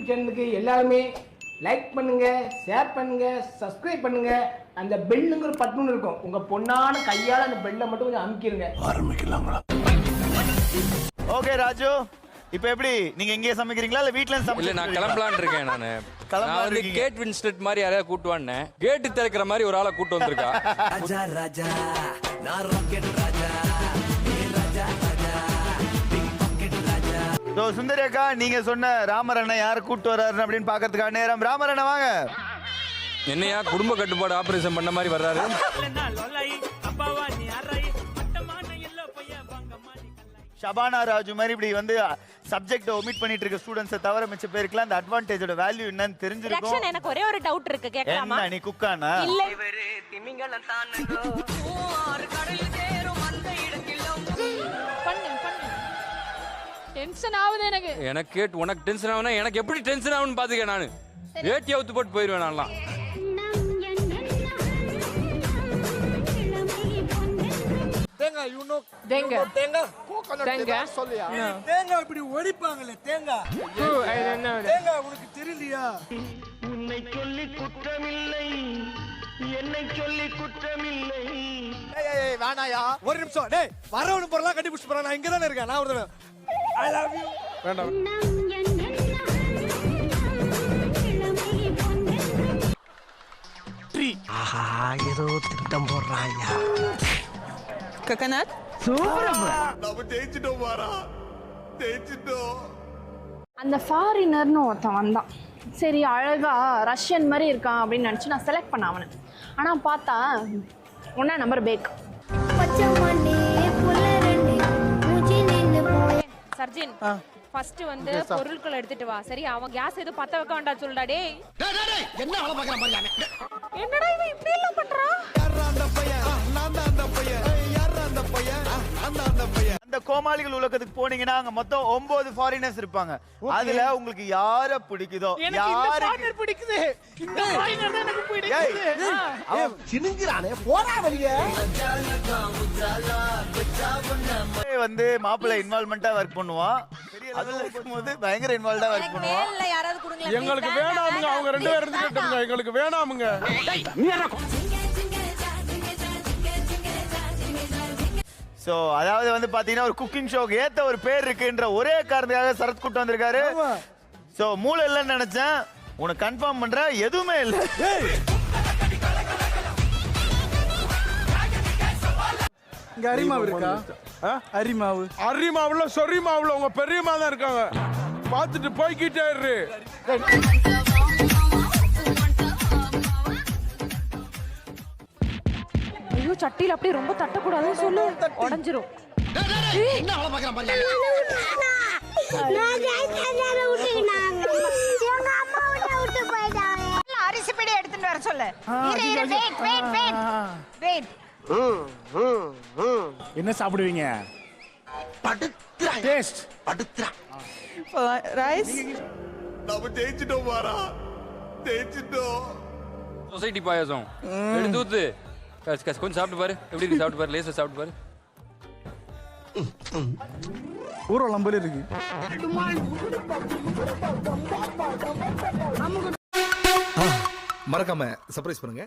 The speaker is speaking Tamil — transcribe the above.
சேனலுக்கு எல்லாருமே லைக் பண்ணுங்க, ஷேர் பண்ணுங்க, சப்ஸ்கிரைப் பண்ணுங்க. அந்த பெல்லுங்கிற பட்டன் இருக்கும், உங்க பொண்ணான கையால அந்த பெல்லை மட்டும் கொஞ்சம் அமுக்கிடுங்க. ஆரம்பிக்கலாங்களா? ஓகே ராஜு, இப்போ எப்படி நீங்க எங்கேயே சமைக்கிறீங்களா இல்ல வீட்ல இருந்து இல்ல நான் கிளம்பலான்னு இருக்கேன். நான் வந்து கேட் வின்ஸ்லெட் மாதிரி யாரையாவது கூட்டு வந்தேன். கேட்டு திறக்கிற மாதிரி ஒரு ஆளை கூட்டு வந்திருக்கா. ராஜா ராஜா நான் rocket Raja Raja Raja big packet ராஜா. சுந்தரி அக்கா, நீங்க சொன்ன ராமர் அண்ணன் யாரை கூட்டு வர்றாரு அப்படின்னு பாக்கிறதுக்கான நேரம். ராமர் அண்ணன் வாங்க. என்னையா குடும்ப கட்டுப்பாடு ஆபரேஷன் பண்ண மாதிரி வர்றாரு. ஷபானா ராஜு மாதிரி இப்படி வந்து சப்ஜெக்ட் ஒமிட் பண்ணிட்டு இருக்க ஸ்டூடண்ட்ஸை தவிர மிச்ச பேருக்குலாம் அந்த அட்வான்டேஜோட வேல்யூ என்னன்னு தெரிஞ்சிருக்கும். எனக்கு ஒரே ஒரு டவுட் இருக்கு, கேட்கலாமா? என்ன நீ குக்கானா? இல்ல டென்ஷன் ஆகுது எனக்கு. எனக்கு கேட்டு உனக்கு டென்ஷன் ஆகுனா எனக்கு எப்படி டென்ஷன் ஆகுன்னு பாத்துக்க. நானு ஏட்டி அவுத்து போட்டு போயிருவேன். நான்லாம் தேங்காய், you know தேங்காய். தேங்காய் கோகனட் தேங்காய். சொல்லியா? தேங்காய் இப்படி ஒடிப்பாங்களே தேங்காய். தேங்காய் உனக்கு தெரியலையா? உன்னை சொல்லி குற்றமில்லை, என்னை சொல்லி குற்றமில்லை. ஏய் வேணாயா, ஒரு நிமிஷம். டேய் வரவனு பொருளா கட்டி புடிச்சு போறா. நான் இங்க தானே இருக்கேன். நான் ஒரு தடவை I love you. வேண்டாம். ஆஹா ஏதோ திட்டம் போடுறாயா. கோகனட் நம்ம ஜெயிச்சிட்டோம் பாரா, ஜெயிச்சிட்டோம். அந்த ஃபாரினர்னு ஒருத்தன் வந்தான். சரி அழகா ரஷ்யன் மாதிரி இருக்கான் அப்படின்னு நினச்சி நான் செலக்ட் பண்ண அவனை. ஆனால் பார்த்தா ஒன்றா நம்பர் பேக். சர்ஜின் ஃபர்ஸ்ட் வந்து பொருட்களை எடுத்துட்டு வா. சரி, அவன் கேஸ் எதுவும் பத்த வைக்க வேண்டாம் சொல்லுடா. டேய் என்ன வேலை பார்க்கறான் பாருங்க. என்னடா இவன் இப்படி எல்லாம் பண்றான்? யாரா அந்த பையன்? நான் தான் அந்த பையன். யாரா அந்த பையன்? நான் தான் அந்த பையன். அந்த கோமாளிகள் உலகத்துக்கு போனீங்கன்னா அங்க மொத்தம் 9 ஃபாரினர்ஸ் இருப்பாங்க. அதுல உங்களுக்கு யார பிடிக்குதோ, யாருக்கு பிடிக்குது, இந்த ஃபாரினர் தான் எனக்கு பிடிக்குது. அவன் சினுங்கறானே, போடா வெளிய. வந்து மாப்பிள்ளை இன்வால்வ்மெண்டா ஒர்க் பண்ணுவான். அதுல இருக்கும்போது பயங்கர இன்வால்வ்டா ஒர்க் பண்ணுவான். மேல்ல யாராவது கொடுங்க. எங்களுக்கு வேணாமுங்க, அவங்க ரெண்டு பேரும் இருந்துட்டோம்ங்க. எங்களுக்கு வேணாமுங்க. சோ அதாவது வந்து பாத்தீங்கன்னா ஒரு குக்கிங் ஷோக்கு ஏத்த ஒரு பேர் இருக்குன்ற ஒரே காரணத்துக்காக சரத் கூட்டு வந்திருக்காரு. சோ மூளை இல்லைன்னு நினைச்சேன், உனக்கு கன்ஃபார்ம் பண்றேன் எதுவுமே இல்லை. இங்க அரிமாவு இருக்கா? அரிமாவு அரிமாவுல சொரிமாவுல உங்க பெரியம்மா தான் இருக்காங்க. பார்த்துட்டு போய்கிட்டே இரு. ஐயோ, சட்டில அப்படியே ரொம்ப தட்டக்கூடாதுன்னு சொல்லு, உடைஞ்சிரும். என்ன வேலை பார்க்கறான் பாருங்க. அரிசி பிடி எடுத்துட்டு வர சொல்லு. வெயிட். என்ன சாப்பிடுவீங்க? படுத்துறா டேஸ்ட் படுத்துறா. ரைஸ். நம்ம ஜெயிச்சிட்டோம் பாரா, ஜெயிச்சிட்டோம். சொசைட்டி பாயாசம் எடுத்து ஊத்து. கொஞ்சம் சாப்பிட்டு பாரு, எப்படி இருக்கு சாப்பிட்டு பாரு, லேசா சாப்பிட்டு பாரு. ஊரெல்லாம் போல இருக்கு. மறக்காம சர்ப்ரைஸ் பண்ணுங்க.